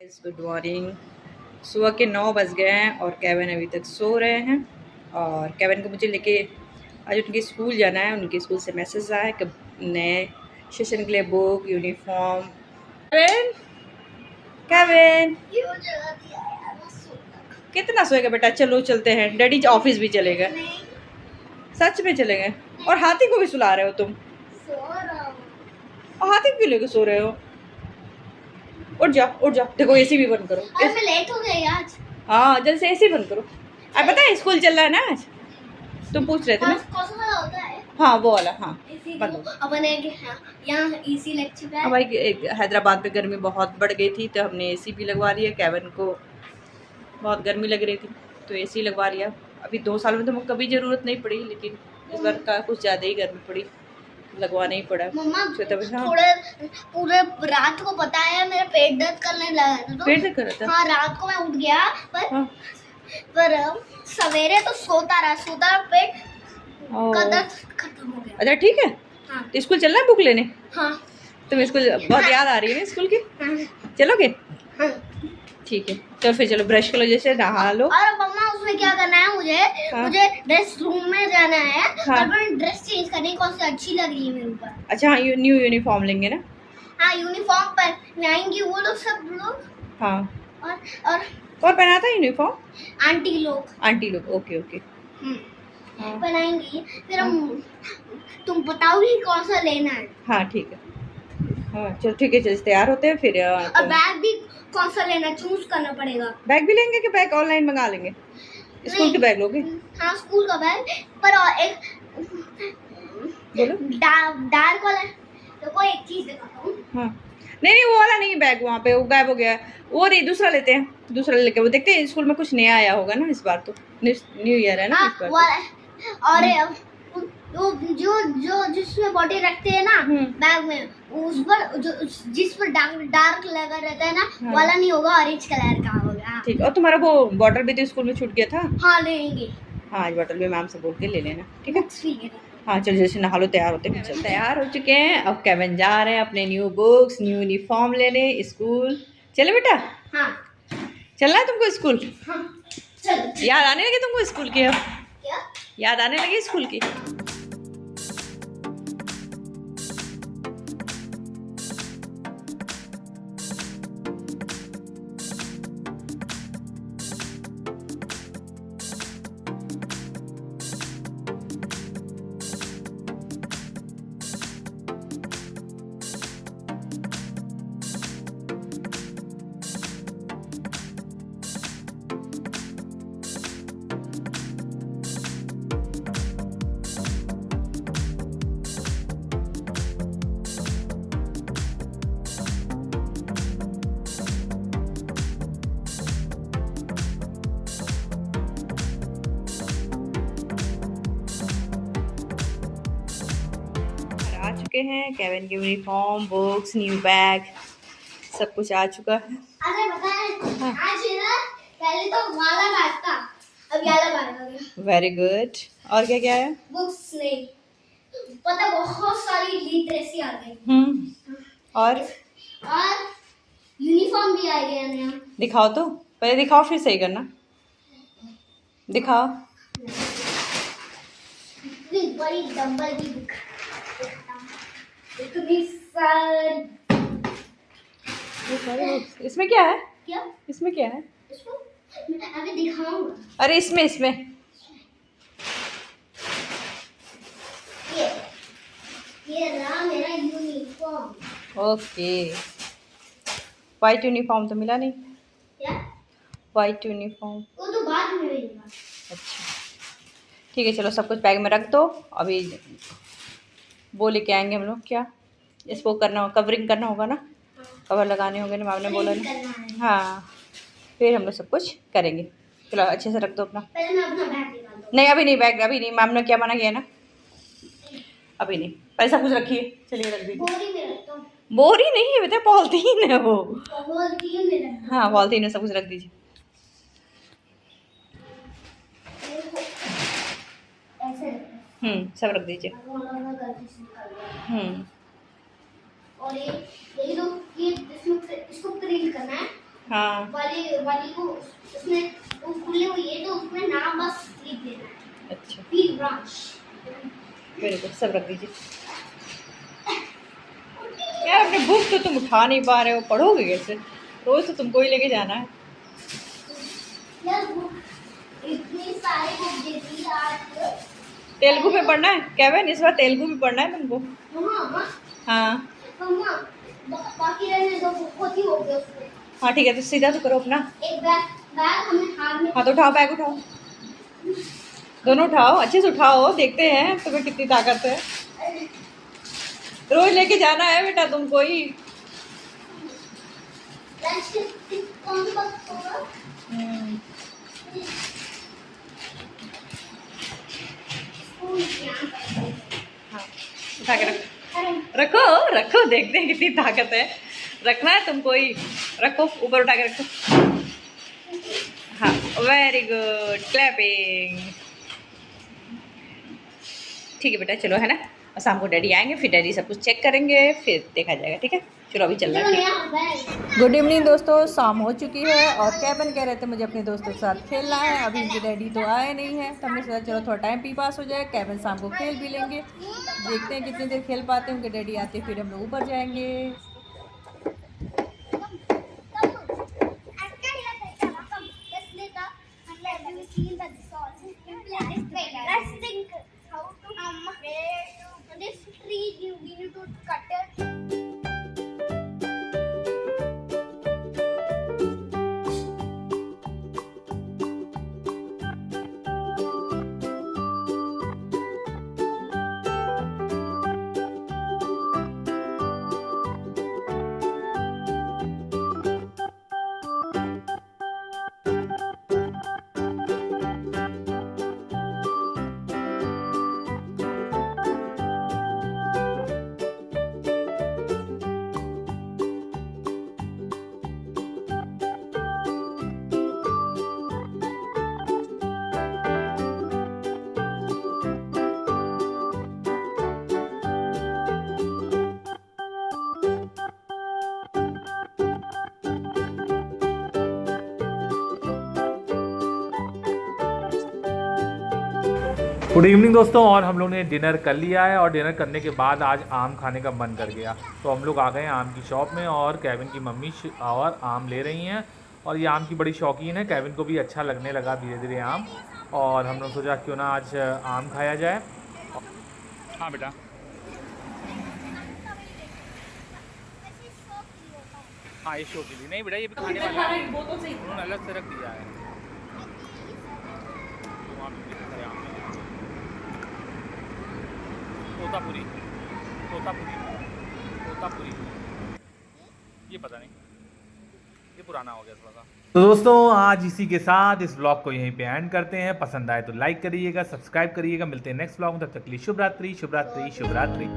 Guys good morning. सुबह के 9 बज गए हैं और केविन अभी तक सो रहे हैं। और केविन को मुझे लेके आज उनके स्कूल जाना है। उनके स्कूल से मैसेज आया है कि नए सेशन के लिए बुक यूनिफॉर्म। केविन केविन कितना सोएगा बेटा? चलो चलते हैं, डैडी ऑफिस भी चले गए। सच में चले गए? और हाथी को भी सुला रहे हो तुम? और हाथी को लेके सो रहे हो? उठ जाओ उठ जाओ। देखो एसी भी बंद करो। मैं लेट हो गई आज। हाँ जल्द से एसी बंद करो। अब पता है स्कूल चल रहा है ना आज? तुम पूछ रहे थे ना? कौन सा वाला होता है? हाँ वो वाला। हाँ बंद हो। अपने यहाँ एसी लग चुका है। हाँ भाई हैदराबाद में गर्मी बहुत बढ़ गई थी तो हमने एसी भी लगवा लिया। केविन को बहुत गर्मी लग रही थी तो एसी लगवा लिया। अभी 2 साल में तो मुझे कभी ज़रूरत नहीं पड़ी, लेकिन इस बार का कुछ ज़्यादा ही गर्मी पड़ी, लगवाना ही पड़ा। मम्मा हाँ। पूरे रात को पता है मेरा पेट दर्द करने लगा था। पेट दर्द कर रहा था? हाँ रात को मैं उठ गया पर सवेरे तो सोता रहा पेट का दर्द खत्म हो गया। अच्छा ठीक है। हाँ। तो स्कूल चलना है बुक लेने? हाँ। तुम स्कूल बहुत याद आ रही है ना स्कूल की? हाँ। चलोगे? हाँ। ठीक है तो फिर चलो ब्रश करो, जैसे नहा लो। और मम्मा उसमें क्या करना है मुझे? हाँ। मुझे ड्रेस रूम में जाना है। हाँ। और मैं ड्रेस चेंज करनी, कौन सी अच्छी लग रही है मेरे ऊपर। अच्छा हाँ न्यू यूनिफॉर्म लेंगे ना? हाँ यूनिफॉर्म पर आएंगी वो लोग सब लोग। हाँ और कौन पहनाता है यूनिफॉर्म? आंटी लोग। आंटी लोग, ओके ओके। हाँ। बनाएंगी फिर हम तुम बताओगी कौन सा लेना है। हाँ ठीक है। हाँ चलो ठीक है, चल तैयार होते हैं फिर। और बैग भी कौन सा लेना चूज करना पड़ेगा। बैग भी लेंगे कि बैग ऑनलाइन मंगा लेंगे? स्कूल के बैग लोगे? हाँ स्कूल का बैग पर और एक बोलो। डार्क वाला। तो कोई एक चीज दिखाता हूँ। हाँ नहीं वो वाला नहीं, बैग वहाँ पे वो गायब हो गया है। वो नहीं, दूसरा लेते हैं, दूसरा लेके वो देखते हैं स्कूल में कुछ नया आया होगा ना इस बार। तो न्यू ईयर है ना इस बार तो। और वो जो जिसमें बॉडी रखते हैं ना बैग में, उस पर जिस पर डार्क लगा रहता है ना। हाँ। वाला नहीं होगा, ऑरेंज कलर का होगा। ठीक। और तुम्हारा वो बॉटल भी तो स्कूल में छूट गया था। हाँ लेंगे। हाँ आज बॉटल भी मैम से बोल के ले लेना, ठीक है? ठीक है। हाँ चलो जैसे नहा लो, तैयार होते हैं। चल तैयार हो चुके हैं, अब केविन जा रहे हैं अपने न्यू बुक्स न्यू यूनिफॉर्म लेने स्कूल। चलो बेटा। हाँ चलना है तुमको स्कूल? हाँ चलो। याद आने लगी तुमको स्कूल की? अब क्या याद आने लगी स्कूल की? आ चुके हैं केविन की यूनिफॉर्म बुक्स न्यू बैग सब कुछ आ चुका है। अरे बताएं आज ना पहले तो वाला बैग था, अब ये वाला बैग आ गया। Very good. और क्या क्या है? बुक्स नहीं पता, बहुत सारी लिटरेसी आ गई। और यूनिफॉर्म भी आ गया नया। दिखाओ तो, पहले दिखाओ फिर सही करना। दिखाओ। बड़ी डंबल की बुक। इतनी सारी। इसमें क्या है? क्या इसमें क्या है? इसको मैं अभी दिखाऊंगा। अरे इसमें ये रहा मेरा यूनिफॉर्म। ओके। वाइट यूनिफॉर्म तो मिला नहीं। क्या वाइट यूनिफॉर्म? वो तो बाद में मिलेगा। अच्छा ठीक है चलो सब कुछ बैग में रख दो। अभी वो लेके आएंगे हम लोग। क्या इसको करना हो, कवरिंग करना होगा ना, कवर लगाने होंगे ना, मैम ने बोला ना। हाँ फिर हम लोग सब कुछ करेंगे। चलो अच्छे से रख दो अपना। पहले मैं अपना बैग निकाल दूँ। नहीं अभी नहीं, बैग अभी नहीं, मैम ने क्या मना किया ना, अभी नहीं। पहले सब कुछ रखिए। चलिए रख दीजिए। बोरी में रखता हूँ। बोरी नहीं है बेटा, पॉलिथीन है वो। पॉलिथीन में रखता हाँ पॉलिथीन में सब कुछ रख दीजिए। हूँ। ऐसे सब रख दीजिए। और ये लो, ये इसमें इसको प्रिंट करना है। हाँ वाली वाली को उसमें वो खुली हुई है तो उसमें नाम बस लिख देना है। अच्छा फिर ब्रांच वेरी गुड, सब रख दीजिए। यार अपने बुक तो तुम उठा नहीं पा रहे हो, पढ़ोगे कैसे? रोज तो तुमको ही लेके जाना है। यार इतनी सारी बुक देती है आज। तेलुगु में पढ़ना है केविन, इस बार तेलुगु में पढ़ना है तुमको। मम्मा हाँ मम्मा बाकी रहने दो, बहुत ही हो गया उसमें। हाँ ठीक है, तो सीधा तो करो अपना। एक बैग बैग हमें हाथ में। हाँ तो उठाओ, बैग उठाओ, दोनों उठाओ, अच्छे से उठाओ, देखते हैं तुम्हें कितनी ताकत है। रोज लेके जाना है बेटा तुमको ही। लंच कौन सा वक्त होगा? हाँ उठा के रखो, रखो रखो, देखते हैं कितनी ताकत है। रखना है तुमको ही, रखो ऊपर उठा के रखो। हाँ वेरी गुड, क्लैपिंग। ठीक है बेटा, चलो है ना, और शाम को डैडी आएंगे, फिर डैडी सब कुछ चेक करेंगे, फिर देखा जाएगा। ठीक है, चलो अभी चल रहा है। गुड इवनिंग दोस्तों, शाम हो चुकी है और केविन कह रहे थे मुझे अपने दोस्तों के साथ खेलना है। अभी उनके डैडी तो आए नहीं हैं, तो हमने सोचा चलो थोड़ा टाइम भी पास हो जाए, केविन शाम को खेल भी लेंगे। देखते हैं कितनी देर खेल पाते हैं, उनके डैडी आते फिर हम लोग ऊपर जाएंगे। This tree, you need to cut it. Good evening दोस्तों, और हम लोग ने डिनर कर लिया है और डिनर करने के बाद आज आम खाने का मन कर गया, तो हम लोग आ गए हैं आम की शॉप में और केविन की मम्मी और आम ले रही हैं। और ये आम की बड़ी शौकीन है, केविन को भी अच्छा लगने लगा धीरे धीरे आम, और हम लोग सोचा क्यों ना आज आम खाया जाए। हाँ बेटा, हाँ ये शो के लिए नहीं बेटा, ये भी खाने वाला है, उन्होंने अलग से रख दिया है। तोतापुरी, तोतापुरी, तोतापुरी, ये पता नहीं, ये पुराना हो गया थोड़ा सा। तो दोस्तों आज इसी के साथ इस ब्लॉग को यहीं पे एंड करते हैं। पसंद आए तो लाइक करिएगा, सब्सक्राइब करिएगा। मिलते हैं नेक्स्ट ब्लॉग में, तब तक के लिए शुभ रात्रि, शुभ रात्रि, शुभ रात्रि।